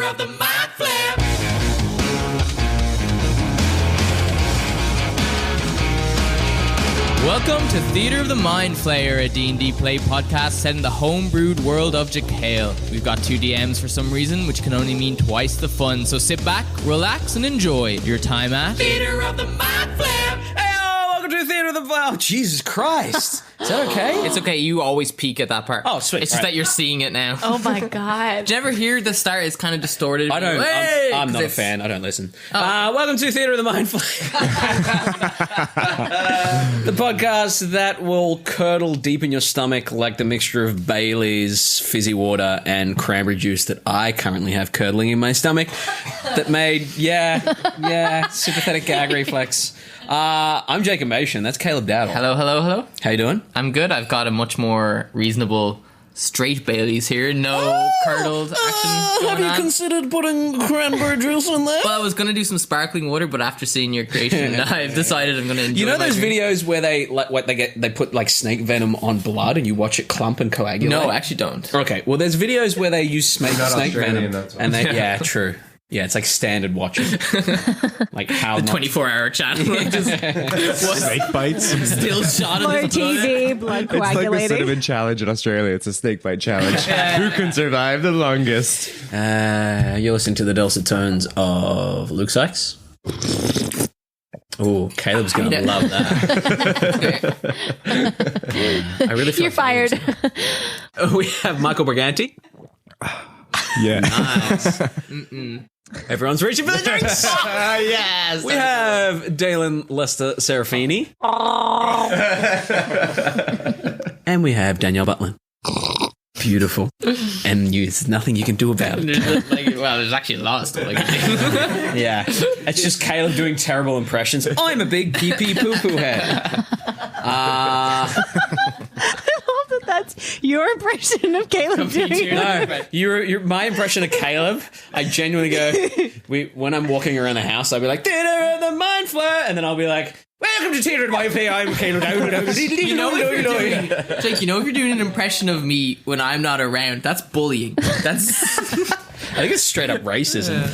of the Mind Flayer. Welcome to Theatre of the Mind Flayer, a D&D play podcast set in the homebrewed world of Jekyll. We've got 2 DMs for some reason, which can only mean twice the fun. So sit back, relax, and enjoy your time at Theatre of the Mind Flayer. Welcome to the Theatre of the... Oh, Jesus Christ. Is that okay? It's okay, you always peek at that part. Oh, sweet. It's just that you're seeing it now. Oh my god. Did you ever hear the start is kind of distorted? I don't. Hey! I'm not a fan. I don't listen. Welcome to Theatre of the Mind Flayer. The podcast that will curdle deep in your stomach like the mixture of Bailey's, fizzy water, and cranberry juice that I currently have curdling in my stomach. That made, sympathetic gag reflex. I'm Jacob Machin. That's Caleb Dowdall. Hello. How you doing? I'm good. I've got a much more reasonable straight Baileys here. No curdled action going on. Considered putting cranberry juice in there? Well, I was going to do some sparkling water, but after seeing your creation, I've decided I'm going to enjoy. You know those drink. videos where they put like snake venom on blood and you watch it clump and coagulate? No, I actually don't. Okay, well, there's videos where they use snake Australian, venom, that's why. and they true. Yeah, it's like standard watching. Like how The 24-hour channel. Snake bites. Still shot in More his blood. TV, blood It's like the coagulating. cinnamon challenge in Australia. It's a snake bite challenge. Who can survive the longest? you're listening to the dulcet tones of Luke Sykes. Oh, Caleb's gonna love that. I really feel You're fired. We have Michael Briganti. Yeah. Nice. Everyone's reaching for the drinks. Yes. We have Daelyn Lester-Serafini. And we have Danielle Butlin. Beautiful. And there's nothing you can do about it. There's actually a lot of stuff I can do. Yeah. It's just Caleb doing terrible impressions. I'm a big pee-pee poo-poo head. I love that that's your impression of Caleb doing it. No, you're my impression of Caleb. I genuinely go, when I'm walking around the house, I'll be like, Theatre of the Mind Flayer, and then I'll be like, welcome to Theatre of the Mind Flayer, I'm Caleb. You know if you're doing an impression of me when I'm not around, that's bullying. That's I think it's straight up racism.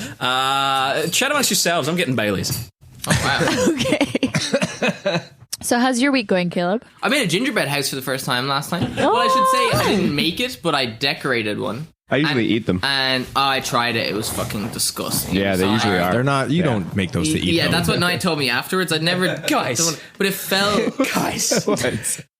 Chat amongst yourselves. I'm getting Bailey's. oh wow. Okay. So how's your week going, Caleb? I made a gingerbread house for the first time last night. Well, I should say I didn't make it, but I decorated one. I usually eat them. And I tried it. It was fucking disgusting. Yeah, they usually are. They're not. You don't make those to eat. Yeah, though. that's what Nye told me afterwards. I'd never, Guys. but it fell. Guys. What?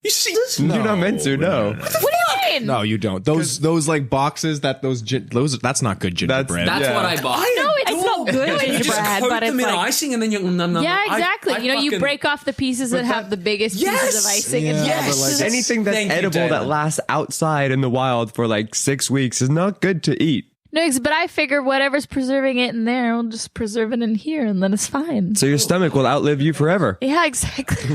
You see this? You're not meant to, no. What do you mean? No, you don't. Those like boxes that those that's not good gingerbread. That's Yeah. what I bought. No, it's not good You just gingerbread, coat but it's them in like... icing and then you... Yeah, exactly. I You fucking- break off the pieces that have the biggest Yes! pieces of icing. and Yeah, just- but like- Anything that's Thank you, edible that Daelyn. lasts outside in the wild for like 6 weeks is not good to eat. No, but I figure whatever's preserving it in there, we'll just preserve it in here, and then it's fine. So your stomach will outlive you forever. Yeah, exactly.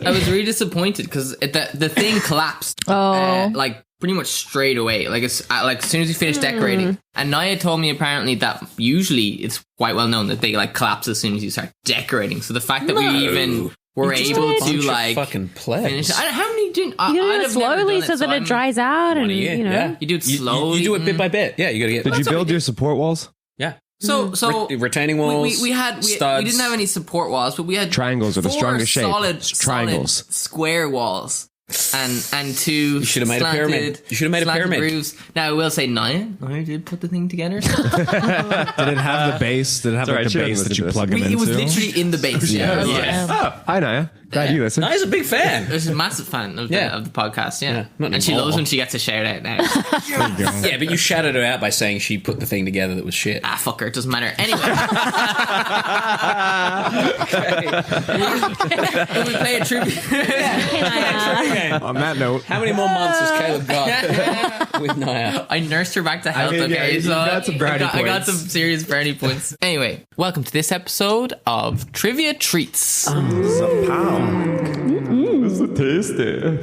I was really disappointed because the thing collapsed. Oh. Like pretty much straight away. Like as soon as you finish decorating. And Naya told me apparently that usually it's quite well known that they like collapse as soon as you start decorating. So the fact that we even were able to like fucking plebs. finish. How many didn't? You do it slowly so that it dries out, and Yeah, you know. yeah. You do it slowly. You do it bit by bit. Yeah, you gotta get... Did you build your support walls? Yeah. So retaining walls, we studs. didn't have any support walls, but we had Triangles are the 4 strongest shape. solid Triangles. square walls. And 2 You should have made a pyramid. You should have made a slanted pyramid. roofs. Now I will say Naya did put the thing together. Did it have the base? Did it have It's all like right, the she base doesn't that you listen plug to them It was into? literally in the base. Yeah. Oh, hi Naya. Glad you listen. Naya's a big fan. She's a massive fan of the, Yeah. of the podcast, yeah. not And she anymore. loves when she gets a shout out now. Yeah, but you shouted her out by saying she put the thing together that was shit. Fuck her, it doesn't matter. Anyway. When we play a trivia. On that note, How many more months has Caleb got with Naya? I nursed her back to health, mean, yeah, okay? you So got some brownie I got points. some serious brownie points. Anyway, welcome to this episode of Trivia Treats. This is tasty.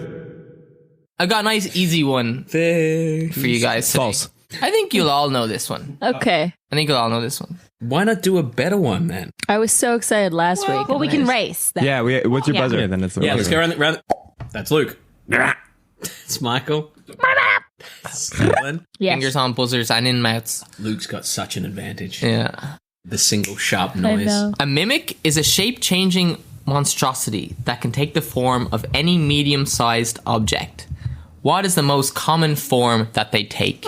I've got a nice easy one for you guys today. false. I think you'll all know this one. Okay. I think you'll all know this one. Why not do a better one then? I was so excited last week. Well, we can race then. Yeah, what's your buzzer? Yeah, then it's the Yeah, let's go around. That's Luke. It's Michael. Daelyn, Yes. Fingers on buzzers and in mouths. Luke's got such an advantage. Yeah. The single sharp I noise. know. A mimic is a shape-changing monstrosity that can take the form of any medium-sized object. What is the most common form that they take?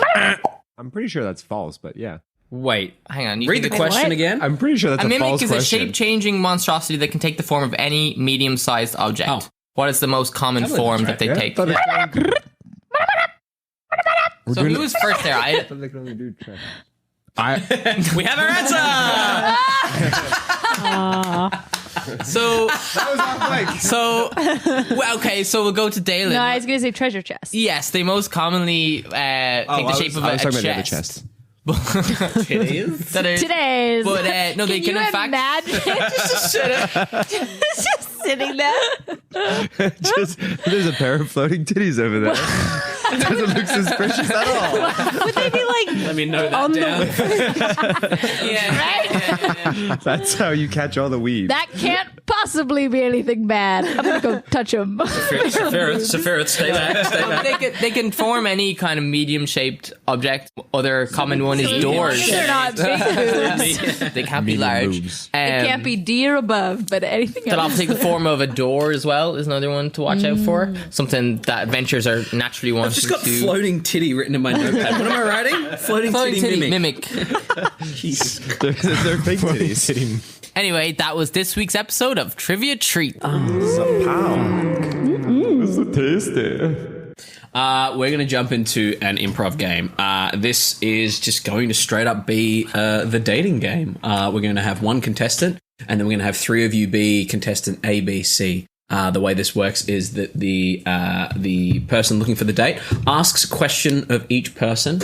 I'm pretty sure that's false, but yeah. Wait, Hang on. read the question what? again. I'm pretty sure that's A a mimic false is question. a shape-changing monstrosity that can take the form of any medium-sized object. Oh. What is the most common believe form that's that right. they Yeah, take? thought it- So who was first there? I thought they could only do trash. We have our answer. so That was off mic. so well, okay. So we'll go to Daelyn. No, I was going to say treasure chest. Yes, they most commonly take the shape of I a was talking about the other chest. chest. It is. That is- Today's. But no, they Can can you in fact. imagine just sitting there? Just there's a pair of floating titties over there. Doesn't look suspicious at all. Would they be like Let me note on that down. Yeah. That's how you catch all the weed. that can't possibly be anything bad. I'm going to go touch them. Safirith, stay back. Stay back. They can form any kind of medium-shaped object. Other common one is doors. They're not big boobs. They can't be Medium large. boobs. It can't be D or above, but anything They'll else. often take the form of a door as well. Is another one to watch out for. Something that adventurers are naturally wanting I've just got to. floating titty written in my notepad. What am I writing? Floating Floating titty, titty mimic. mimic. They're big titties. Anyway, that was this week's episode of Trivia Treat. Tasty. We're going to jump into an improv game. This is just going to straight up be the dating game. We're going to have one contestant, and then we're going to have three of you be contestant A, B, C. The way this works is that the person looking for the date asks a question of each person.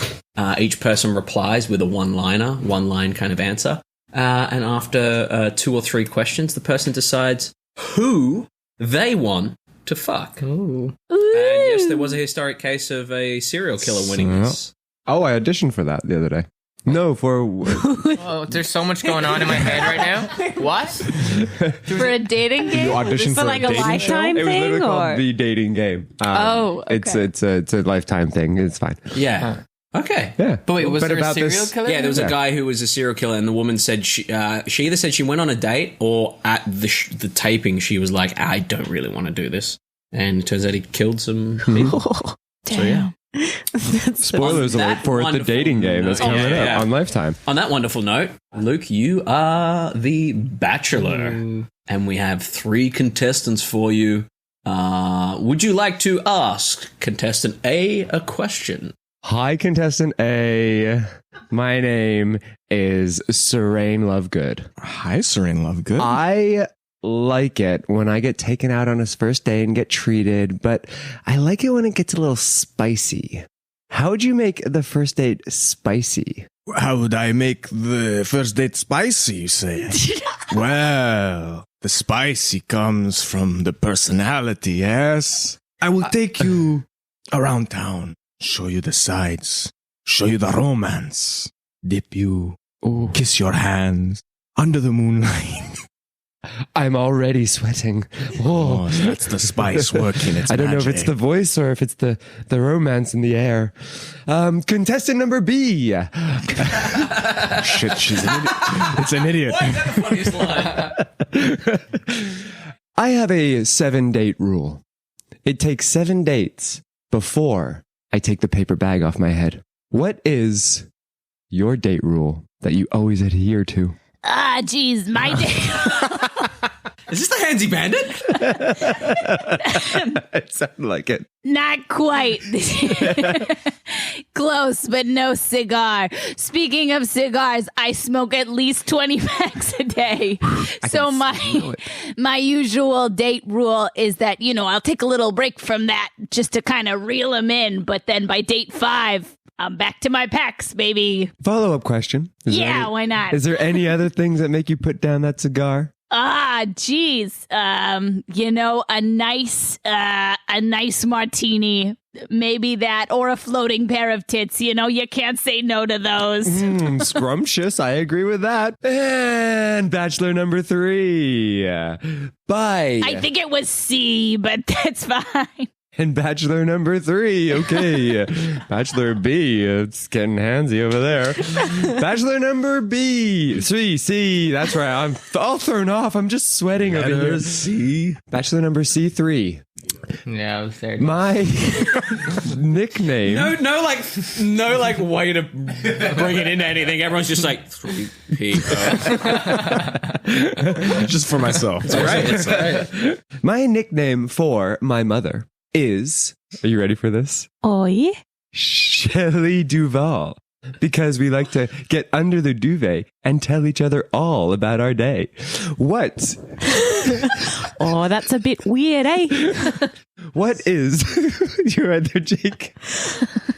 Each person replies with a one-line kind of answer. And after 2 or 3 questions, the person decides who they want to fuck. Ooh. And yes, there was a historic case of a serial killer winning this. Oh, I auditioned for that the other day. No, for Oh, there's so much going on in my head right now. What? For a dating game? audition For for like a a dating lifetime it was literally thing? called Or? the dating game. Okay. It's a lifetime thing. It's fine. Yeah. Okay. Yeah. But wait, was But there a about serial this- killer? Yeah, there was Yeah. a guy who was a serial killer, and the woman said she either said she went on a date, or at the taping she was like, I don't really want to do this. And it turns out he killed some people. Damn. Spoilers On alert that for the wonderful dating game that's note. coming Yeah. up on Lifetime. On that wonderful note, Luke, you are the Bachelor, and we have 3 contestants for you. Would you like to ask contestant A a question? Hi, contestant A. My name is Serene Lovegood. Hi, Serene Lovegood. I like it when I get taken out on a first date and get treated, but I like it when it gets a little spicy. How would you make the first date spicy? How would I make the first date spicy, you say? Well, the spicy comes from the personality, yes? I will take you around town, show you the sights, show you the romance, dip you, kiss your hands under the moonlight. I'm already sweating. Oh, Oh, that's the spice working its I don't know if it's the magic. voice or if it's the romance in the air. Contestant number B. Shit, she's an idiot. It's an idiot. I have a 7-date rule. It takes 7 dates before I take the paper bag off my head. What is your date rule that you always adhere to? Ah, geez, my date. Is this the Handsy Bandit? It sounded like it. Not quite. Close, but no cigar. Speaking of cigars, I smoke at least 20 packs a day. So my usual date rule is that, I'll take a little break from that just to kind of reel them in. But then by date 5, I'm back to my packs, baby. Follow-up question. Why not? Is there any other things that make you put down that cigar? Ah, geez. A nice martini. Maybe that, or a floating pair of tits. You can't say no to those. Scrumptious. I agree with that. And bachelor number 3. Bye. I think it was C, but that's fine. And bachelor number 3, okay. Bachelor B, it's getting handsy over there. Bachelor number B, 3, C, that's right. I'm all thrown off. I'm just sweating over here. C. Bachelor number C3. Yeah, I was there. My nickname. No, like way to bring it into anything. Everyone's just like 3P. Just for myself. It's right. My nickname for my mother is, are you ready for this? Oh, yeah? Shelley Duval. Because we like to get under the duvet and tell each other all about our day. What? Oh, that's a bit weird, eh? What is your other, Jake?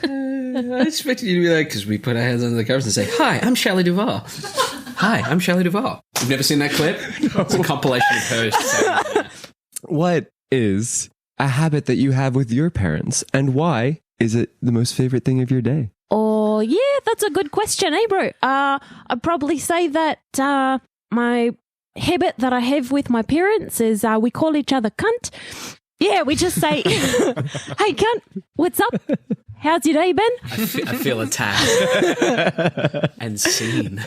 I expected you to be like, because we put our hands under the covers and say, "Hi, I'm Shelley Duvall." Hi, I'm Shelley Duvall. You've never seen that clip? No. It's a compilation of her. What is a habit that you have with your parents, and why is it the most favorite thing of your day? Oh, yeah, that's a good question, eh, bro? I'd probably say that my habit that I have with my parents is we call each other cunt. Yeah, we just say, "Hey, cunt, what's up? How's your day been?" I feel attacked and seen.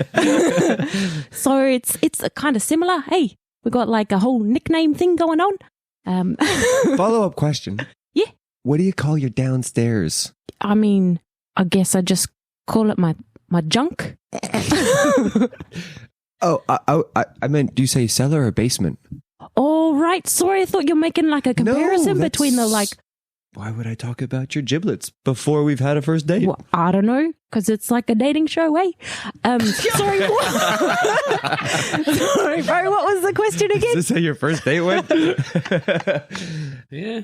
So it's kind of similar. Hey, we got like a whole nickname thing going on. Follow-up question. Yeah. What do you call your downstairs? I mean, I guess I just call it my junk. Oh, I meant, do you say cellar or basement? Oh, right. Sorry, I thought you're making like a comparison No, between the that's- like. Why would I talk about your giblets before we've had a first date? Well, I don't know, because it's like a dating show, eh? Sorry, sorry, bro. What was the question Is again? this how your first date went? Yeah.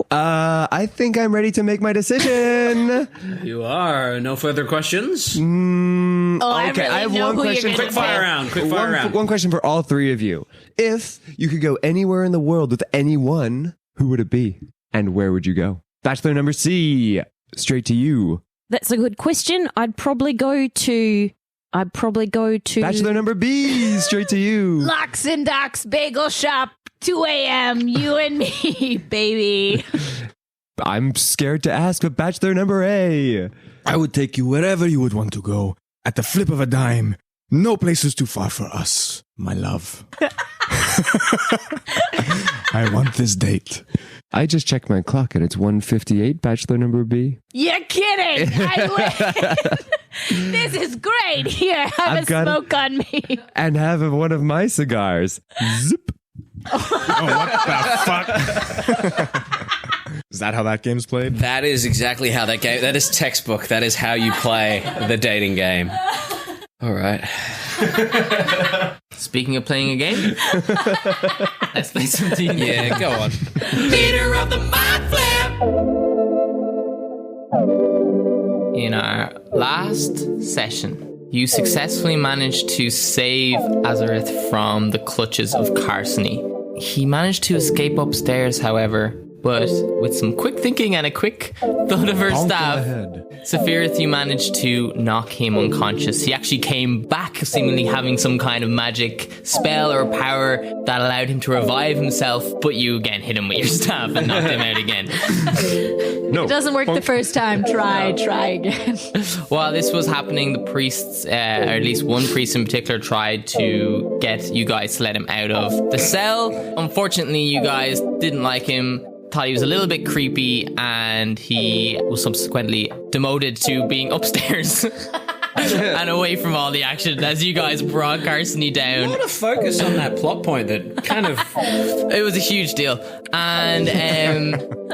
I think I'm ready to make my decision. You are. No further questions? I Okay, really I have know one who you're question. gonna Quick fire round. One question for all three of you. If you could go anywhere in the world with anyone, who would it be? And where would you go? Bachelor number C, straight to you. That's a good question. I'd probably go to. Bachelor number B, straight to you. Locks and Docks Bagel Shop, 2 a.m., you and me, baby. I'm scared to ask, but bachelor number A. I would take you wherever you would want to go. At the flip of a dime. No place is too far for us, my love. I want this date. I just checked my clock and it's 1:58, bachelor number B. You're kidding. I win. This is great. Here, have I've a got smoke on me. And have one of my cigars. Zip. Oh, what the fuck? Is that how that game's played? That is exactly how that game. That is textbook. That is how you play the dating game. All right. Speaking of playing a game, let's play some D&D. Yeah, go on. Leader of the Mind Flip. In our last session, you successfully managed to save Azorith from the clutches of Carceny. He managed to escape upstairs, however, but with some quick thinking and a quick thought of her staff, Safirith, you managed to knock him unconscious. He actually came back, seemingly having some kind of magic spell or power that allowed him to revive himself, but you again hit him with your staff and knocked him out again. No. It doesn't work the first time. Try again. While this was happening, the priests, or at least one priest in particular, tried to get you guys to let him out of the cell. Unfortunately, you guys didn't like him, thought he was a little bit creepy, and he was subsequently demoted to being upstairs and away from all the action as you guys brought Carceny down. A lot of focus on that plot point that kind of... It was a huge deal. And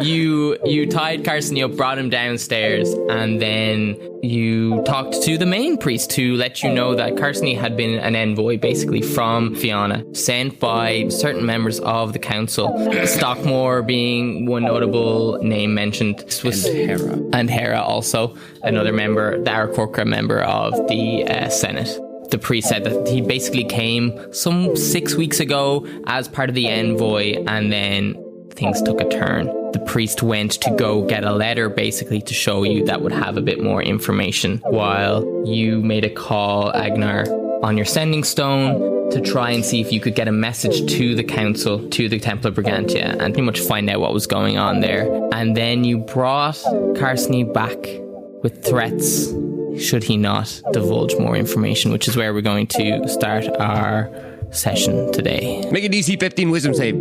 you tied Carceny up, brought him downstairs, and then you talked to the main priest to let you know that Carceny had been an envoy, basically, from Fianna, sent by certain members of the council. Stockmore being one notable name mentioned. This was and Hera also, another member, the Aarakocra member of the Senate. The priest said that he basically came some 6 weeks ago as part of the envoy, and then things took a turn. The priest went to go get a letter basically to show you that would have a bit more information, while you made a call, Agenar, on your sending stone to try and see if you could get a message to the council, to the Temple of Brigantia, and pretty much find out what was going on there. And then you brought Carceny back with threats should he not divulge more information, which is where we're going to start our session today. Make a DC 15 wisdom save.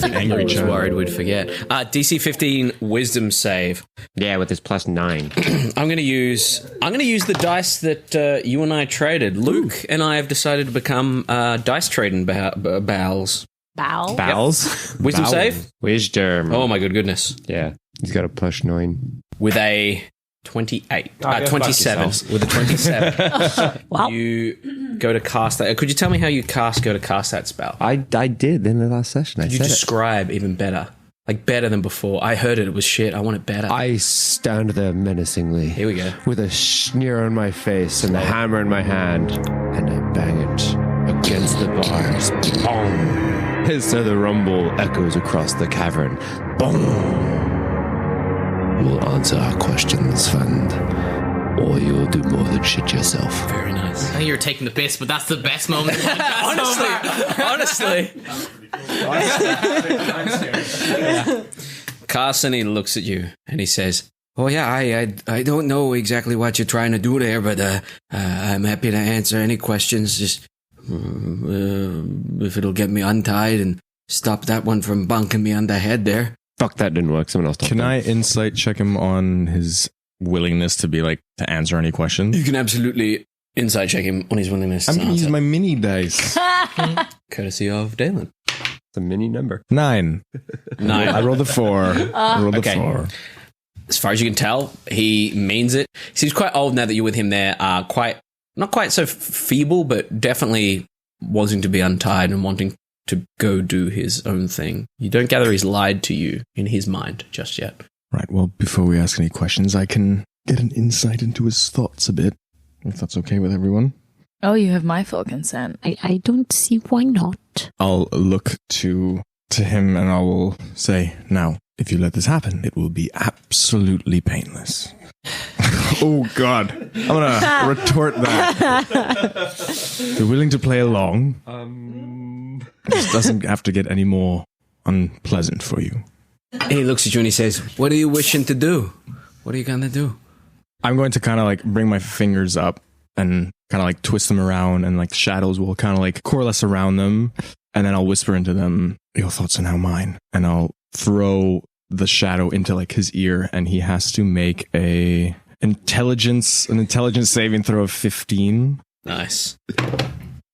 Angry I was worried we'd forget. DC 15 wisdom save. Yeah, with this +9. I'm going to use the dice that you and I traded. Luke and I have decided to become dice trading bowels. Bowels? Wisdom save? Wisdom. Oh my good goodness. Yeah, he's got a +9. With a 28. 27. With a 27. Wow. You go to cast that. Could you tell me how you go to cast that spell? I did in the last session. Could you describe even better? Like better than before. I heard it was shit. I want it better. I stand there menacingly. Here we go. With a sneer on my face and a hammer in my hand. And I bang it against the bars. Boom! Hiss of the rumble echoes across the cavern. Boom! We'll answer our questions, friend. Or you'll do more than shit yourself. Very nice. I think you're taking the piss, but that's the best moment. Honestly. Carceny looks at you and he says, "Oh yeah, I don't know exactly what you're trying to do there, but I'm happy to answer any questions. Just if it'll get me untied and stop that one from bunking me on the head there." Fuck, that didn't work. Someone else talk. Can I insight check him on his willingness to be like to answer any questions? You can absolutely insight check him on his willingness. I'm going to use my mini dice. Courtesy of Daelyn. It's a mini number. 9. I rolled a 4. I rolled a 4. As far as you can tell, he means it. He seems quite old now that you're with him there. Not quite so feeble, but definitely wanting to be untied and wanting to go do his own thing. You don't gather he's lied to you in his mind just yet. Right, well, before we ask any questions, I can get an insight into his thoughts a bit, if that's okay with everyone. Oh, you have my full consent. I don't see why not. I'll look to him and I will say, now, if you let this happen, it will be absolutely painless. Oh, God. I'm going to retort that. If you're willing to play along, this doesn't have to get any more unpleasant for you. He looks at you and he says, "What are you wishing to do? What are you going to do?" I'm going to kind of like bring my fingers up and kind of like twist them around, and like shadows will kind of like coalesce around them. And then I'll whisper into them, "Your thoughts are now mine." And I'll throw the shadow into like his ear, and he has to make an intelligence saving throw of 15. Nice.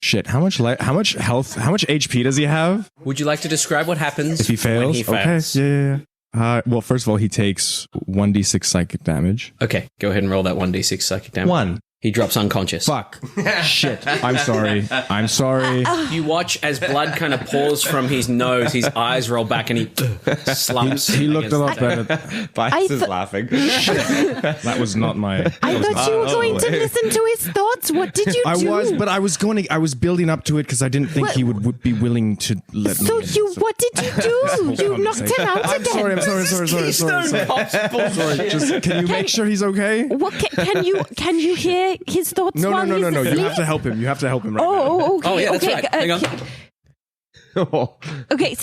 Shit, how much health, how much HP does he have? Would you like to describe what happens If he fails? when he fails? Okay, yeah. Well, first of all, he takes 1d6 psychic damage. Okay, go ahead and roll that 1d6 psychic damage. 1. He drops unconscious. Fuck. Shit. I'm sorry. You watch as blood kind of pours from his nose, his eyes roll back, and he slumps. He looked a lot better. Bias is laughing. That was not my... I thought you were going to listen to his thoughts. What did you do? I was building up to it because I didn't think he would be willing to let me. What did you do? You knocked him out I'm again. sorry. Just, can you make sure he's okay? What can you hear his thoughts? No. while he's You asleep? have to help him. You have to help him right Oh, okay. Oh, yeah, that's okay. right. Hang on. now. Okay,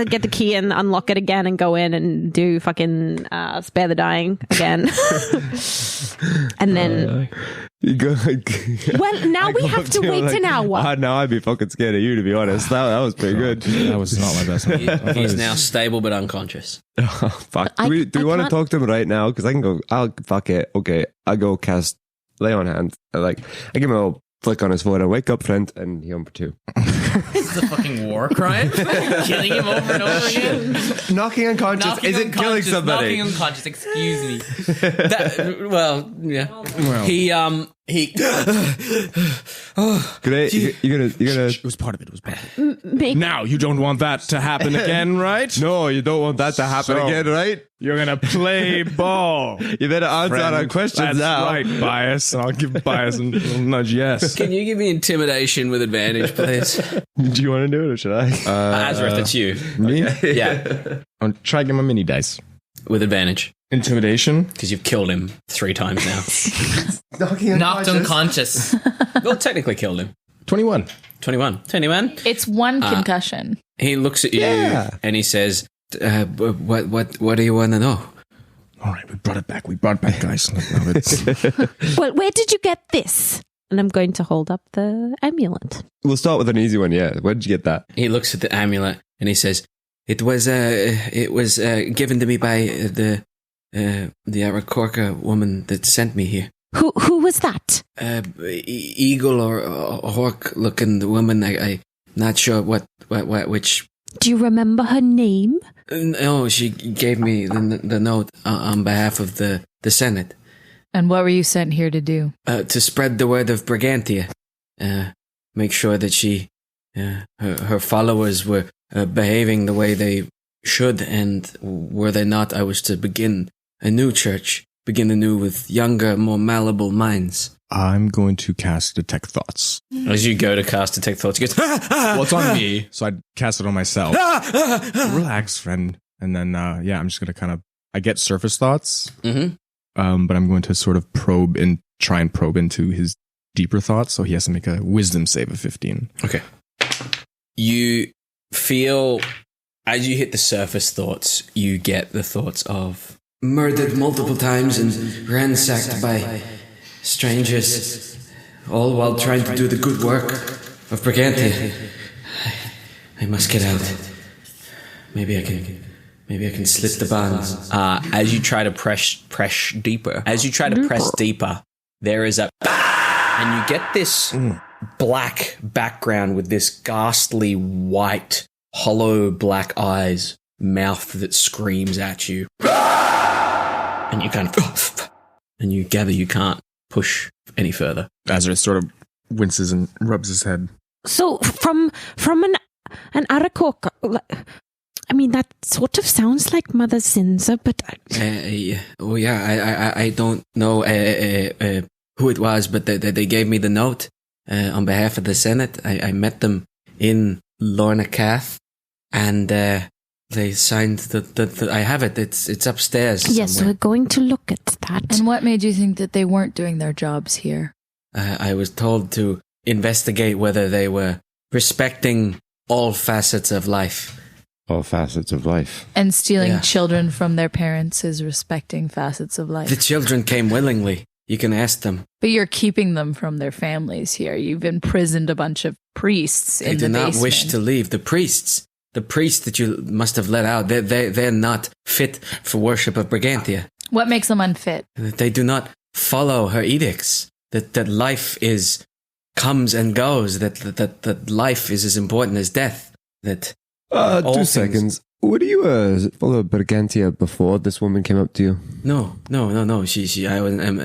get the key and unlock it again and go in and do fucking spare the dying again. And then You go, well, now we have to wait an hour. Now I'd be fucking scared of you, to be honest. That was pretty good. That was not my best one. He's now stable but unconscious. Fuck. I- Do we I want to can't- talk to him right now? Because I can go. Fuck it. Okay, I'll go cast lay on hands. I give him a little flick on his foot. I wake up, friend, and he on for 2. This is a fucking war crime. Killing him over and over again. Knocking unconscious Knocking isn't killing unconscious, somebody. Knocking unconscious. Excuse me. Yeah. Well, He Great. You're gonna. it was part of it. It was part of it. Make- Now, you don't want that to happen again, right? No, you don't want that to happen So- again, right? You're going to play ball. You better answer friend. our questions That's now. right, Bias. I'll give Bias a little nudge, yes. Can you give me intimidation with advantage, please? Do you want to do it or should I? Azorith, that's you. Me? Yeah, I'll try to give him a mini dice. with advantage Intimidation. because you've killed him 3 times now. Knocked unconscious. Well, technically killed him. 21. 21. It's one concussion. He looks at you and he says, what do you want to know? All right, we brought it back, guys. No, it's... Well, where did you get this? And I'm going to hold up the amulet. We'll start with an easy one, yeah. Where did you get that? He looks at the amulet and he says, it was given to me by the Arakorka woman that sent me here. Who was that? Eagle or hawk-looking woman. I'm not sure which. Do you remember her name? No, she gave me the note on behalf of the Senate. And what were you sent here to do? To spread the word of Brigantia. Make sure that her followers were behaving the way they should, and were they not, I was to begin a new church. Begin anew with younger, more malleable minds. I'm going to cast Detect Thoughts. As you go to cast Detect Thoughts, you go, Well, it's on me, so I cast it on myself. Relax, friend. And then, I'm just going to I get surface thoughts, but I'm going to sort of try and probe into his deeper thoughts, so he has to make a wisdom save of 15. Okay. You feel, as you hit the surface thoughts, you get the thoughts of murdered multiple times and ransacked by strangers, all while trying to do the good work of Brigantia. I must get out. Maybe I can slip the bonds. As you try to press deeper, there is a and you get this black background with this ghastly white, hollow black eyes, mouth that screams at you. And you and you gather you can't push any further. Azorith sort of winces and rubs his head. So from an Arakorka, I mean, that sort of sounds like Mother Cinza, but I don't know who it was, but they gave me the note on behalf of the Senate. I met them in Lorna Cath, and they signed the I have it. It's upstairs. Yes, somewhere. we're going to look at that. And what made you think that they weren't doing their jobs here? I was told to investigate whether they were respecting all facets of life. All facets of life. And stealing children from their parents is respecting facets of life. The children came willingly. You can ask them. But you're keeping them from their families here. You've imprisoned a bunch of priests in the basement. They do not wish to leave. The priests that you must have let out, they're not fit for worship of Brigantia. What makes them unfit? They do not follow her edicts. That life comes and goes. That life is as important as death. That 2 seconds. Would you follow Brigantia before this woman came up to you? No. I was.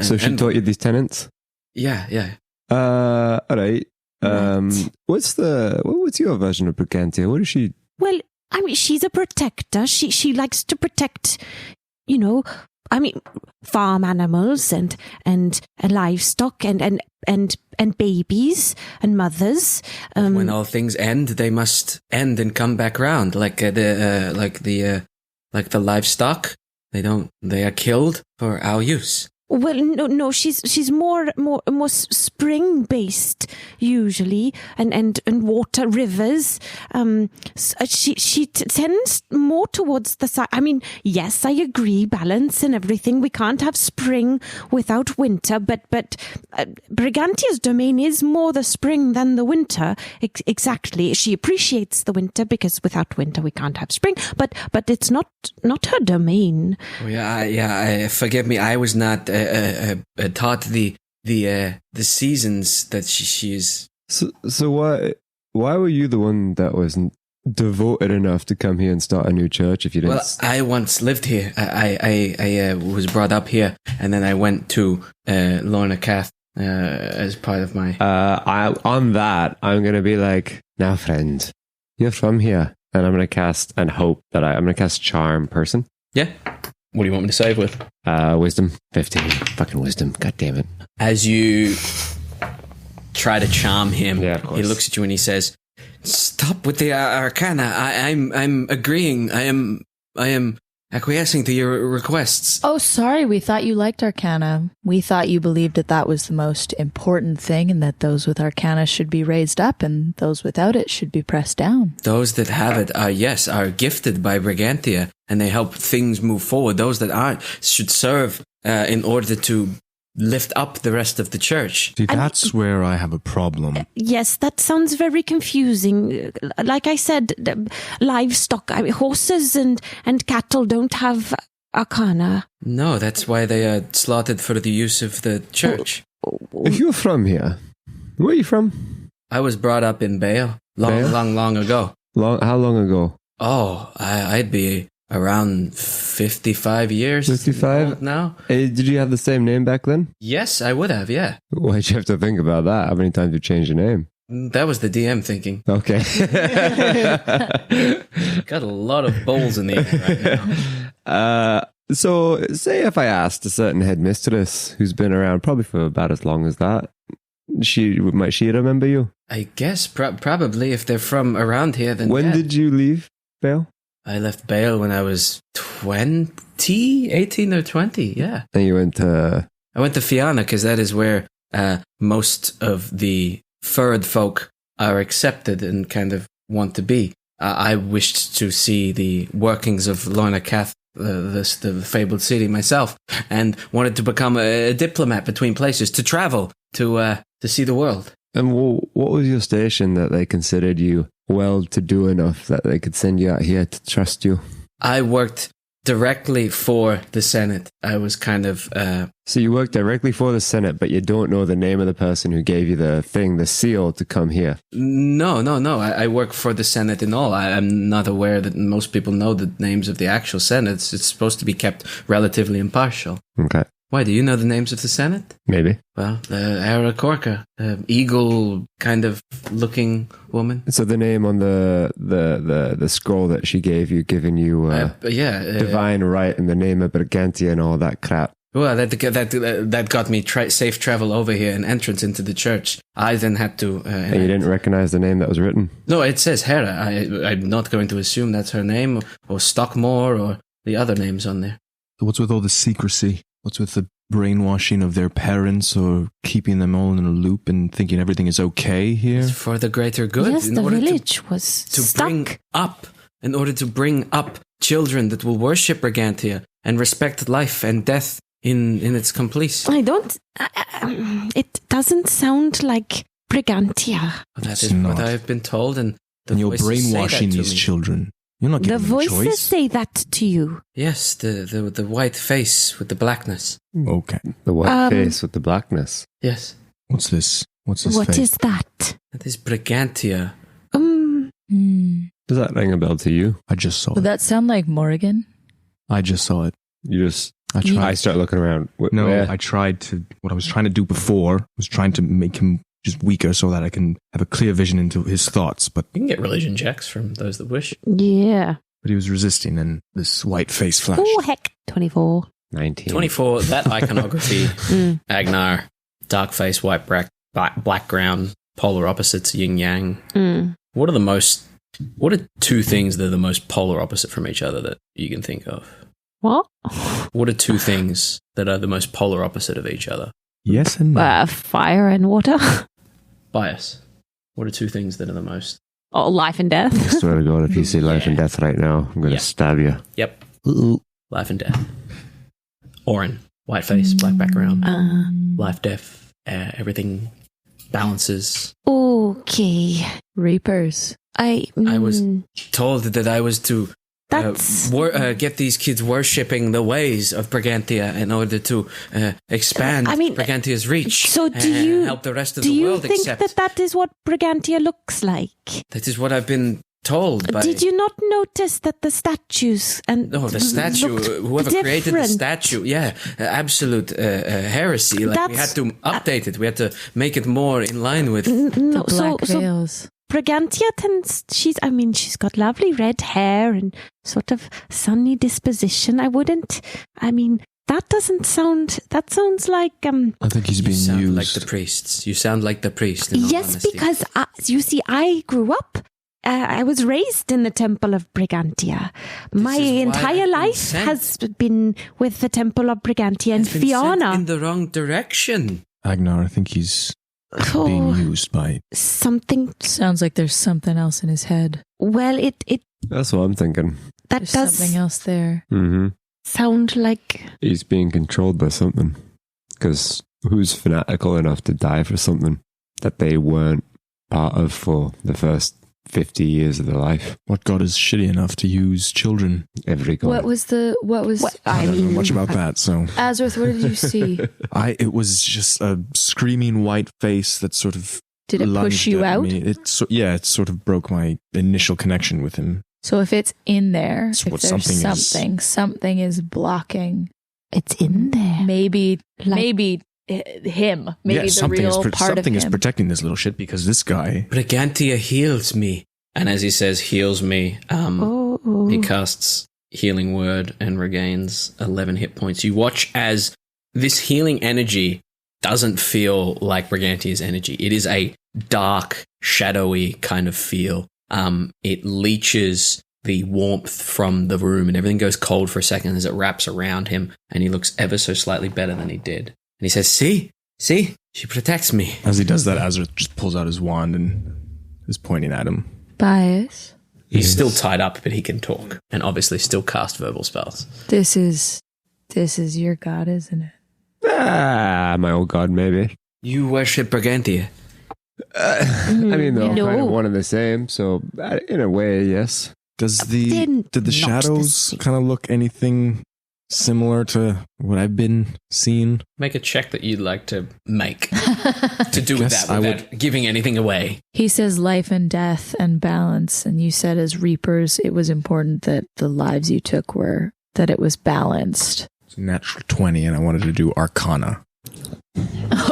So she taught you these tenets? Yeah. All right. What's your version of Brigantia? What is she? Well, I mean, she's a protector. She likes to protect, farm animals and livestock and babies and mothers. When all things end, they must end and come back round, like the livestock. They are killed for our use. Well, no, she's more spring based usually, and water rivers. She tends more towards the side. I mean, yes, I agree, balance and everything. We can't have spring without winter, but Brigantia's domain is more the spring than the winter. Exactly, she appreciates the winter because without winter we can't have spring. But it's not her domain. Oh, yeah. Forgive me, I was not. Taught the seasons that she is. So why were you the one that wasn't devoted enough to come here and start a new church if you didn't? Well, I once lived here. I was brought up here, and then I went to Lorna Cath as part of my. On that, I'm gonna be like, now, friend, you're from here, and I'm gonna cast and hope that I'm gonna cast Charm Person. Yeah. What do you want me to save with? Wisdom. 15. Fucking wisdom. God damn it. As you try to charm him, he looks at you and he says, "Stop with the arcana. I'm agreeing. I am acquiescing to your requests. Oh, sorry. We thought you liked Arcana. We thought you believed that was the most important thing and that those with Arcana should be raised up and those without it should be pressed down. Those that have it are gifted by Brigantia, and they help things move forward. Those that aren't should serve in order to lift up the rest of the church. See, that's where I have a problem. Yes, that sounds very confusing. Like I said, livestock, horses and cattle don't have arcana. No, that's why they are slaughtered for the use of the church. If you're from here, where are you from? I was brought up in Bale long ago. How long ago? Oh, I'd be around 55 years 55 old now. Hey, did you have the same name back then? Yes, I would have, yeah. Why'd you have to think about that? How many times you changed your name? That was the DM thinking. Okay. Got a lot of bowls in the air right now. So, say if I asked a certain headmistress who's been around probably for about as long as that, might she remember you? I guess probably if they're from around here, then When yeah. did you leave, Bale? I left Bale when I was 18 or 20, yeah. And you went to... I went to Fianna because that is where most of the furred folk are accepted and kind of want to be. I wished to see the workings of Lorna Cath, the fabled city myself, and wanted to become a diplomat between places, to travel, to see the world. And what was your station that they considered you well-to-do enough that they could send you out here to trust you? I worked directly for the Senate. I was kind of... So you worked directly for the Senate, but you don't know the name of the person who gave you the seal to come here? No. I work for the Senate and all. I'm not aware that most people know the names of the actual Senate. It's supposed to be kept relatively impartial. Okay. Why, do you know the names of the Senate? Maybe. Well, Ara Corca, eagle kind of looking woman. So the name on the scroll that she gave you, giving you divine right and the name of Briganti and all that crap. Well, that got me safe travel over here and entrance into the church. I then had to... and you didn't recognize the name that was written? No, it says Hera. I'm not going to assume that's her name, or Stockmore, or the other names on there. What's with all the secrecy? What's with the brainwashing of their parents, or keeping them all in a loop and thinking everything is okay here? It's for the greater good. Yes, the village was stuck. In order to bring up children that will worship Brigantia and respect life and death in its complete. I don't... it doesn't sound like Brigantia. Well, that is what I've been told, and you're brainwashing these children. You're not giving the them voices choice. say that to you. Yes, the white face with the blackness. Okay. The white face with the blackness. Yes. What's this? What's this What face? is that? That is Brigantia. Does that ring a bell to you? I just saw Would it. that sound like Morrigan? I just saw it. I start looking around. No, Where? I tried to... What I was trying to do before was trying to make him just weaker so that I can have a clear vision into his thoughts, but... You can get religion checks from those that wish. Yeah. But he was resisting, and this white face flashed. Oh, heck. 24. 19. 24, that iconography. Agenar, dark face, white background, polar opposites, yin yang. What are two things that are the most polar opposite from each other that you can think of? What? What are two things that are the most polar opposite of each other? Yes and no. Fire and water. Bias. What are two things that are the most? Oh, life and death. I swear to God, if you say life and death right now, I'm going to stab you. Yep. Life and death. Orin, white face, black background. Life, death, everything balances. Okay. Reapers. I was told that I was to get these kids worshipping the ways of Brigantia in order to expand Brigantia's reach. So help the rest of the world accept. Do you think that is what Brigantia looks like? That is what I've been told. Did you not notice that the statues the statue, whoever created the statue, absolute heresy. Like we had to update it. We had to make it more in line with the black veils. Brigantia she's got lovely red hair and sort of sunny disposition. That sounds like I think he's being sound used like the priests. You sound like the priest. Yes, honesty. because you see, I grew up I was raised in the Temple of Brigantia. My entire life has been with the Temple of Brigantia and Fiona. In the wrong direction. Agenar, I think he's being used by something. Sounds like there's something else in his head. Well, it That's what I'm thinking. that There's does something else there. Mm-hmm. sound like. He's being controlled by something. Because who's fanatical enough to die for something that they weren't part of for the first 50 years of their life? what god is shitty enough to use children. Every god. What was I don't know much about that, so Azorith, what did you see? it was just a screaming white face that sort of Did it push lunged you at out? me. It sort of broke my initial connection with him. So if it's in there, It's if what there's something is. something is blocking. It's in there. Maybe Like- him. Maybe the something real part of something is him. protecting this little shit because this guy. Brigantia heals me. And as he says, heals me, he casts Healing Word and regains 11 hit points. You watch as this healing energy doesn't feel like Brigantia's energy. It is a dark, shadowy kind of feel. It leeches the warmth from the room and everything goes cold for a second as it wraps around him and he looks ever so slightly better than he did. And he says, see, she protects me. As he does that, Azorith just pulls out his wand and is pointing at him. Bias. He's still tied up, but he can talk and obviously still cast verbal spells. This is your god, isn't it? My old god, maybe. You worship Brigantia. I mean, they're all No. kind of one and the same, so in a way, yes. Did the Not the shadows same. kind of look anything similar to what I've been seeing? Make a check that you'd like to make to do with guess that I without giving anything away. He says life and death and balance, and you said as reapers, it was important that the lives you took were that it was balanced. It's a natural 20, and I wanted to do Arcana.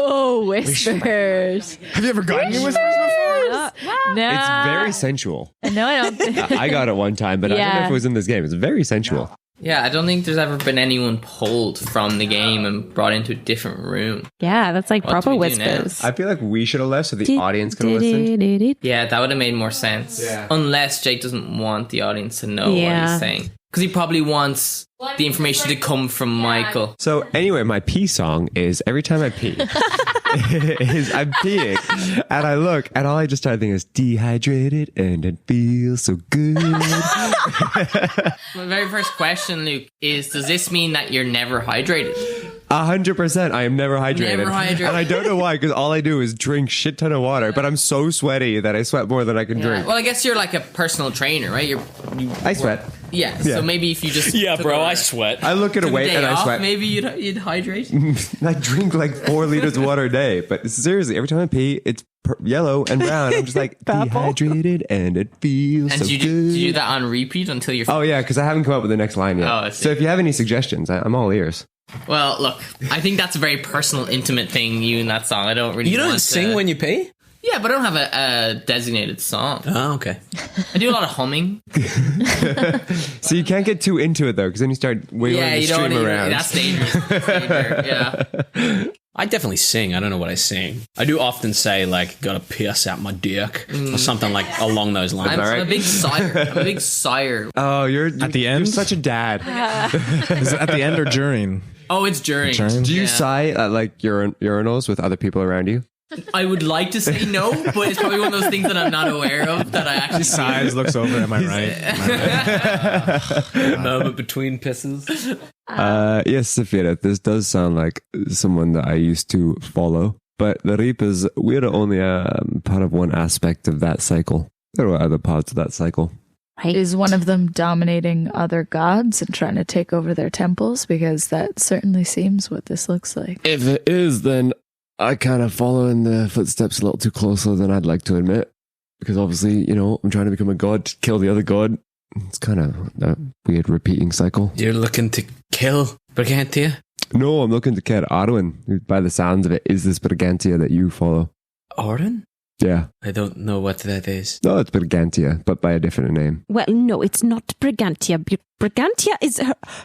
Oh, whispers! Have you ever gotten your whispers before? No, It's very sensual. No, I don't. Think. I got it one time, but I don't know Yeah. if it was in this game. It's very sensual. Yeah, I don't think there's ever been anyone pulled from the game and brought into a different room. Yeah, that's like What proper do we do now? whispers. I feel like we should have left so the audience could have listened. Yeah, that would have made more sense. Yeah. Unless Jake doesn't want the audience to know what Yeah. he's saying. Because he probably wants the information to come from Michael. So anyway, my pee song is every time I pee, I'm peeing and I look and all I just start thinking is dehydrated and it feels so good. My very first question, Luke, is does this mean that you're never hydrated? 100%. I am never hydrated. Never hydrated. And I don't know why, because all I do is drink shit ton of water, but I'm so sweaty that I sweat more than I can drink. Well, I guess you're like a personal trainer, right? I sweat. Yeah, Yeah. so maybe if you just Yeah, took bro, a- I sweat. I look at a took weight day and I off, sweat. maybe you'd hydrate. I drink like 4 liters of water a day, but seriously, every time I pee, it's yellow and brown. I'm just like dehydrated and it feels And so do you good. do that on repeat until you're... Oh yeah, because I haven't come up with the next line yet. Oh, I see. So if you have any suggestions, I'm all ears. Well, look, I think that's a very personal, intimate thing, you and that song. I don't really You don't want sing to... when you pee? Yeah, but I don't have a designated song. Oh, okay. I do a lot of humming. So you can't get too into it though, because then you start wiggling Yeah, the you don't stream want to... around. That's dangerous. That's dangerous. Yeah. I definitely sing. I don't know what I sing. I do often say, like, gotta pierce out my dick or something like along those lines. I'm a big sire. I'm a big sire. Oh, you're At the end? You're such a dad. Is it at the end or during? Oh, it's during. During? Do you Yeah. sigh at like urinals with other people around you? I would like to say no, but it's probably one of those things that I'm not aware of that I actually Sighs, looks over. Am I right? Moment between pisses. Yes, Safirith, this does sound like someone that I used to follow. But the Reapers, we're only part of one aspect of that cycle. There are other parts of that cycle. Is one of them dominating other gods and trying to take over their temples? Because that certainly seems what this looks like. If it is, then I kind of follow in the footsteps a little too closely than I'd like to admit. Because obviously, I'm trying to become a god, to kill the other god. It's kind of a weird repeating cycle. You're looking to kill Brigantia? No, I'm looking to kill Arwen, who, by the sounds of it, is this Brigantia that you follow. Orin? Yeah. I don't know what that is. No, it's Brigantia, but by a different name. Well, no, it's not Brigantia. Brigantia is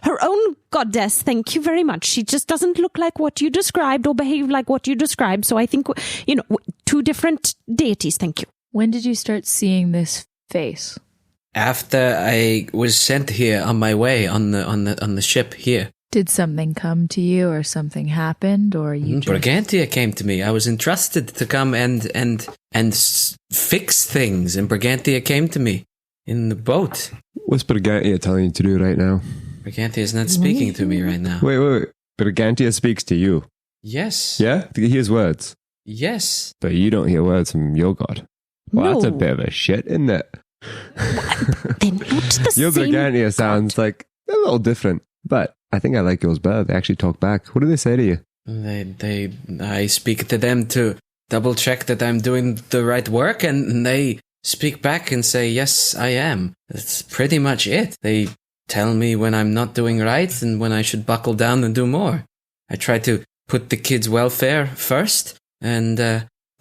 her own goddess. Thank you very much. She just doesn't look like what you described or behave like what you described. So I think, two different deities. Thank you. When did you start seeing this face? After I was sent here on my way on the ship here. Did something come to you, or something happened, or you just... Brigantia came to me. I was entrusted to come and fix things, and Brigantia came to me in the boat. What's Brigantia telling you to do right now? Brigantia is not speaking to me right now. Wait. Brigantia speaks to you. Yes. Yeah? He hears words. Yes. But you don't hear words from your god. Well, that's a bit of a shit, isn't it? They're not the Your same. Brigantia sounds like a little different, but I think I like yours better. They actually talk back. What do they say to you? I speak to them to double check that I'm doing the right work, and they speak back and say, yes, I am. That's pretty much it. They tell me when I'm not doing right and when I should buckle down and do more. I try to put the kids' welfare first, and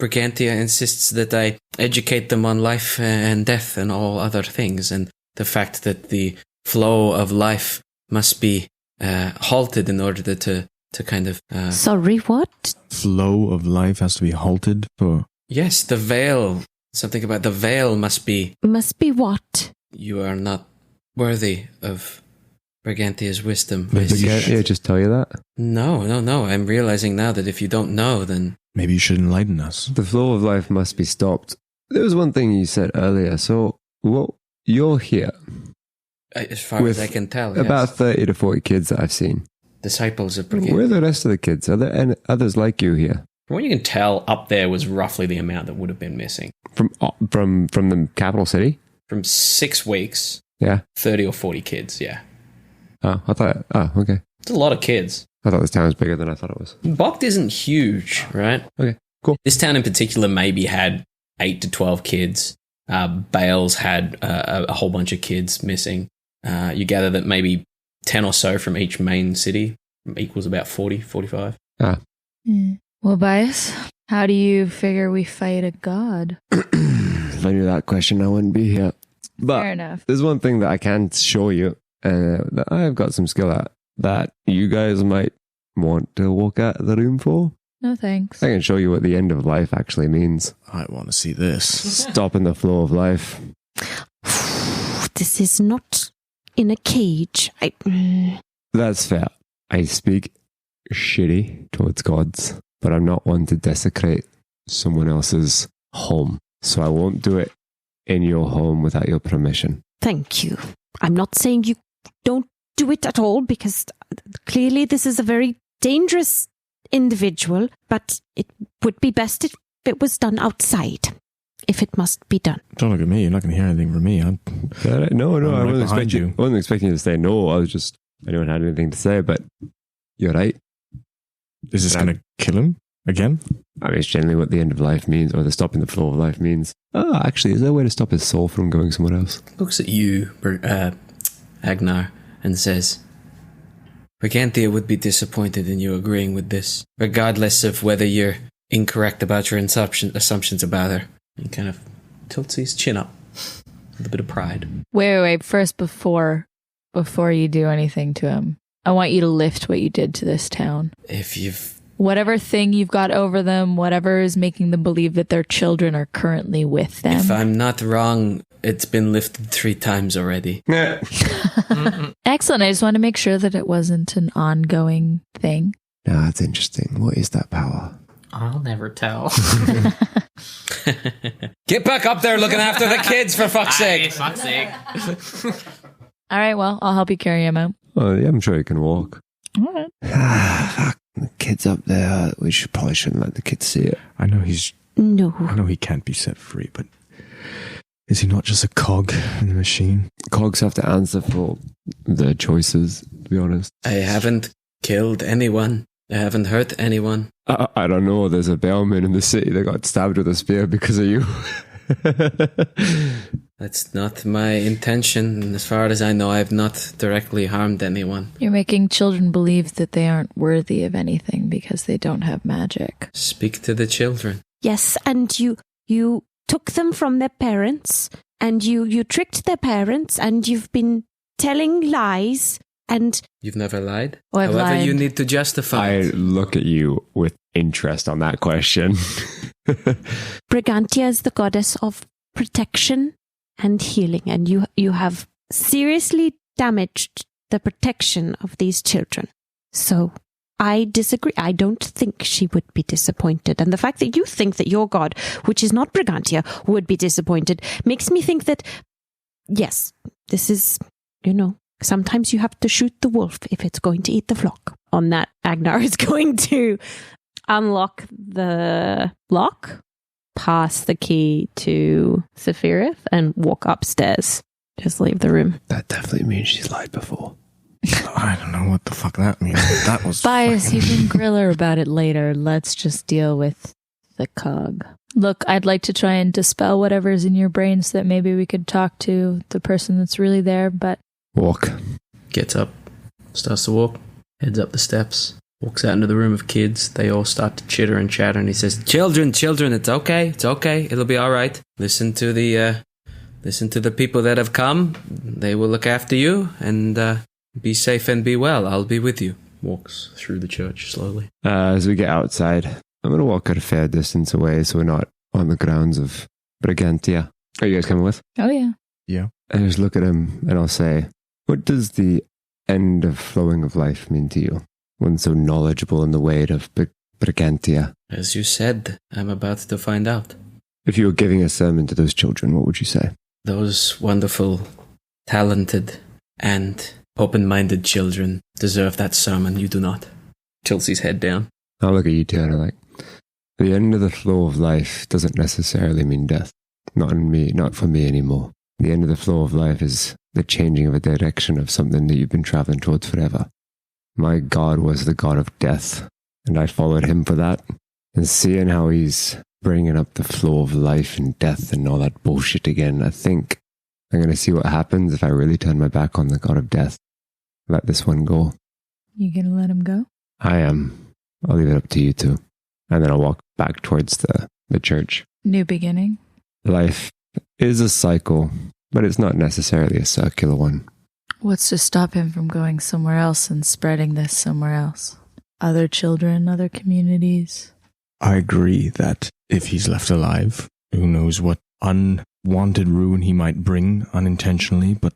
Brigantia insists that I educate them on life and death and all other things, and the fact that the flow of life must be halted in order to kind of... Sorry, what? Flow of life has to be halted for... Yes, the veil. Something about the veil must be... Must be what? You are not worthy of Brigantia's wisdom. Did Brigantia just tell you that? No. I'm realizing now that if you don't know, then... Maybe you should enlighten us. The flow of life must be stopped. There was one thing you said earlier. So, well, you're here. As far as I can tell, about yes. 30 to 40 kids that I've seen. Disciples of Brigantia. Where are the rest of the kids? Are there any others like you here? From what you can tell, up there was roughly the amount that would have been missing. From the capital city? From 6 weeks, Yeah. 30 or 40 kids, yeah. Oh, okay. It's a lot of kids. I thought this town was bigger than I thought it was. Bokt isn't huge, right? Okay, cool. This town in particular maybe had 8 to 12 kids. Bales had a whole bunch of kids missing. You gather that maybe 10 or so from each main city equals about 40, 45. Well, Bias, how do you figure we fight a god? If I knew that question, I wouldn't be here. But Fair enough. there's one thing that I can show you that I've got some skill at that you guys might want to walk out of the room for. No thanks. I can show you what the end of life actually means. I want to see this. Stopping the flow of life. This is not in a cage. That's fair. I speak shitty towards gods, but I'm not one to desecrate someone else's home. So I won't do it in your home without your permission. Thank you. I'm not saying you don't do it at all, because clearly this is a very dangerous individual, but it would be best if it was done outside, if it must be done. Don't look at me. You're not going to hear anything from me. No, I'm I right wasn't behind expecting you. I wasn't expecting you to say no. I didn't have anything to say, but you're right. Is this going to kill him again? I mean, it's generally what the end of life means, or the stopping the flow of life means. Oh, actually, is there a way to stop his soul from going somewhere else? Looks at you, Agenar, and says, Brigantia would be disappointed in you agreeing with this, regardless of whether you're incorrect about your assumptions about her. He kind of tilts his chin up with a bit of pride. Wait. First, before you do anything to him, I want you to lift what you did to this town. Whatever thing you've got over them, whatever is making them believe that their children are currently with them. If I'm not wrong, it's been lifted 3 times already. Excellent. I just want to make sure that it wasn't an ongoing thing. No, that's interesting. What is that power? I'll never tell. Get back up there looking after the kids, for fuck's sake. Fuck's sake. All right, well, I'll help you carry him out. Oh, yeah, I'm sure you can walk. All right. Fuck. The kid's up there. We probably shouldn't let the kids see it. I know No. he can't be set free, but is he not just a cog in the machine? Cogs have to answer for their choices, to be honest. I haven't killed anyone. I haven't hurt anyone. I don't know. There's a bellman in the city that got stabbed with a spear because of you. That's not my intention. And as far as I know, I have not directly harmed anyone. You're making children believe that they aren't worthy of anything because they don't have magic. Speak to the children. Yes, and you took them from their parents, and you tricked their parents, and you've been telling lies, and... You've never lied? Oh, I've However, lied. you need to justify I it. look at you with interest on that question. Brigantia is the goddess of protection and healing, and you have seriously damaged the protection of these children. So I disagree. I don't think she would be disappointed. And the fact that you think that your god, which is not Brigantia, would be disappointed makes me think that, yes, this is, sometimes you have to shoot the wolf if it's going to eat the flock. On that, Agenar is going to unlock the lock, pass the key to Safirith, and walk upstairs. Just leave the room. That definitely means she's lied before. I don't know what the fuck that means. That was Bias, you can grill her about it later. Let's just deal with the cog. Look, I'd like to try and dispel whatever's in your brain so that maybe we could talk to the person that's really there, but... Walk. Gets up, starts to walk, heads up the steps, walks out into the room of kids. They all start to chitter and chatter, and he says, Children, it's okay, it'll be all right. Listen to the people that have come. They will look after you, and be safe and be well. I'll be with you. Walks through the church slowly. As we get outside, I'm going to walk a fair distance away so we're not on the grounds of Brigantia. Are you guys coming with? Oh, yeah. Yeah. I just look at him and I'll say, what does the end of flowing of life mean to you? One so knowledgeable in the way of Brigantia. As you said, I'm about to find out. If you were giving a sermon to those children, what would you say? Those wonderful, talented, and open-minded children deserve that sermon. You do not. Tilts his head down. I'll look at you two and I'm like, the end of the flow of life doesn't necessarily mean death. Not for me anymore. The end of the flow of life is the changing of a direction of something that you've been traveling towards forever. My God was the God of death, and I followed him for that. And seeing how he's bringing up the flow of life and death and all that bullshit again, I think I'm going to see what happens if I really turn my back on the God of death. Let this one go. You gonna let him go? I am. I'll leave it up to you two. And then I'll walk back towards the church. New beginning. Life is a cycle, but it's not necessarily a circular one. What's to stop him from going somewhere else and spreading this somewhere else? Other children, other communities? I agree that if he's left alive, who knows what unwanted ruin he might bring unintentionally, but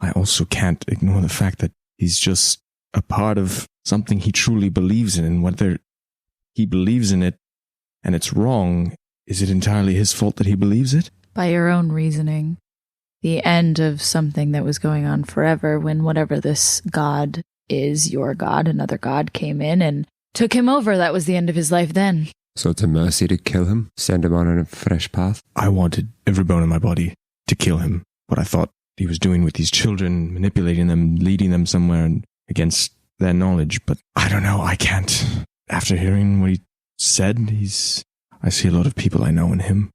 I also can't ignore the fact that he's just a part of something he truly believes in, and whether he believes in it and it's wrong, is it entirely his fault that he believes it? By your own reasoning, the end of something that was going on forever, when whatever this god is, your god, another god came in and took him over. That was the end of his life then. So it's a mercy to kill him, send him on a fresh path? I wanted every bone in my body to kill him. What I thought he was doing with these children, manipulating them, leading them somewhere against their knowledge, but I don't know, I can't. After hearing what he said, I see a lot of people I know in him,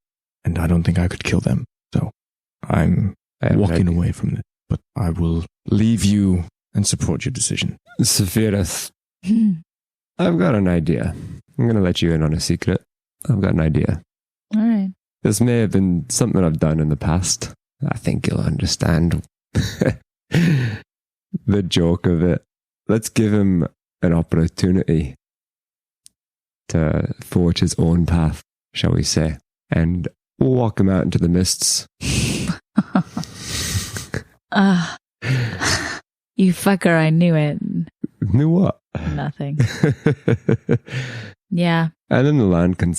and I don't think I could kill them. So I'm walking away from it, but I will leave you and support your decision. Safirith, I've got an idea. I'm going to let you in on a secret. I've got an idea. All right. This may have been something I've done in the past. I think you'll understand the joke of it. Let's give him an opportunity to forge his own path, shall we say. And we'll walk him out into the mists. You fucker, I knew it. Knew what? Nothing. Yeah. And then the land can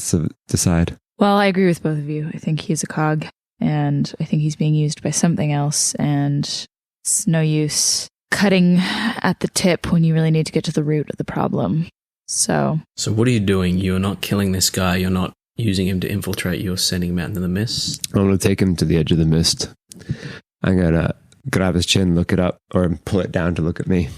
decide. Well, I agree with both of you. I think he's a cog, and I think he's being used by something else, and it's no use cutting at the tip when you really need to get to the root of the problem. So what are you doing? You're not killing this guy. You're not using him to infiltrate. You're sending him out into the mist. I'm going to take him to the edge of the mist. I'm going to grab his chin, look it up, or pull it down to look at me.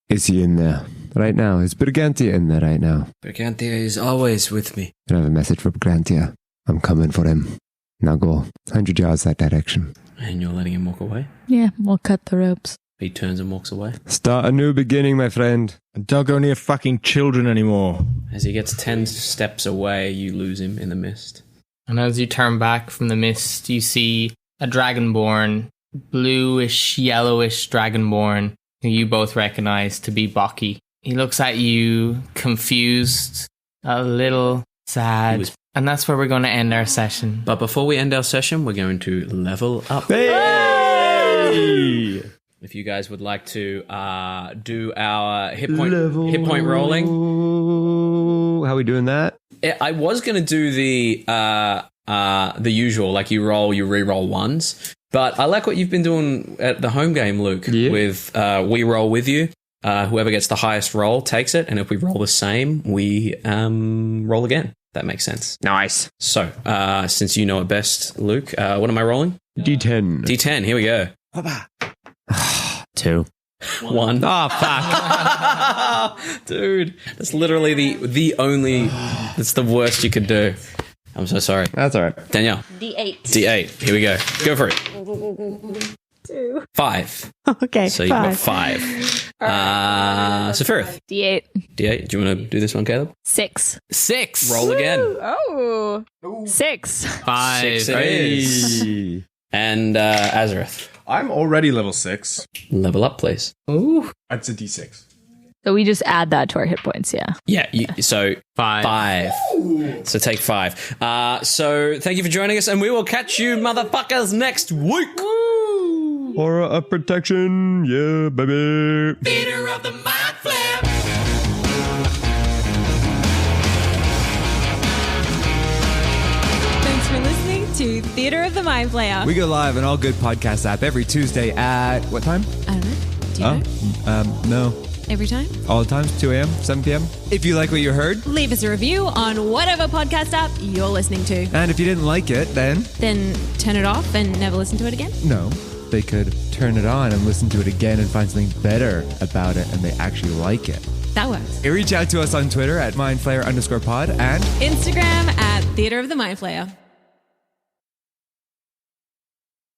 Is he in there right now? Is Brigantia in there right now? Brigantia is always with me. I have a message for Brigantia. I'm coming for him. Now go 100 yards that direction. And you're letting him walk away? yeah, we'll cut the ropes. He turns and walks away. Start a new beginning, my friend. And don't go near fucking children anymore. As he gets 10 steps away, you lose him in the mist. And as you turn back from the mist, you see a dragonborn, bluish, yellowish dragonborn, who you both recognize to be Baki. He looks at you confused, a little sad, And that's where we're going to end our session. But before we end our session, we're going to level up. Hey! If you guys would like to do our hit point rolling. How are we doing that? I was going to do the usual, like you re-roll ones. But I like what you've been doing at the home game, Luke, with we roll with you. Whoever gets the highest roll takes it. And if we roll the same, we roll again. That makes sense. Nice. So, since you know it best, Luke, what am I rolling? D10. D10, here we go. 2. 1. Oh, fuck. Dude, that's literally the only, that's the worst you could do. I'm so sorry. That's all right. Danielle. D8. D8, here we go. Go for it. 5. Okay. So you've got 5. Safirith. D8. D8, do you want to do this one, Caleb? 6. 6. Roll again. Oh. 6. 5. 6 it is. Hey. And Azorith. I'm already level 6. Level up, please. That's a D6. So we just add that to our hit points, yeah. Yeah, so 5. 5. So take 5. So thank you for joining us, and we will catch you motherfuckers next week. Aura of protection. Yeah, baby. Theater of the Mind Flip. Thanks for listening to Theater of the Mind Flayer. We go live on all good podcast app every Tuesday at what time? I don't know. Do you know? No. Every time? All the times, 2 a.m., 7 p.m. If you like what you heard, Leave us a review on whatever podcast app you're listening to. and if you didn't like it, then Then turn it off and never listen to it again. no, they could turn it on and listen to it again and find something better about it and they actually like it. That works. Reach out to us on Twitter at mindflayer_pod and Instagram at Theater of the Mind Flayer.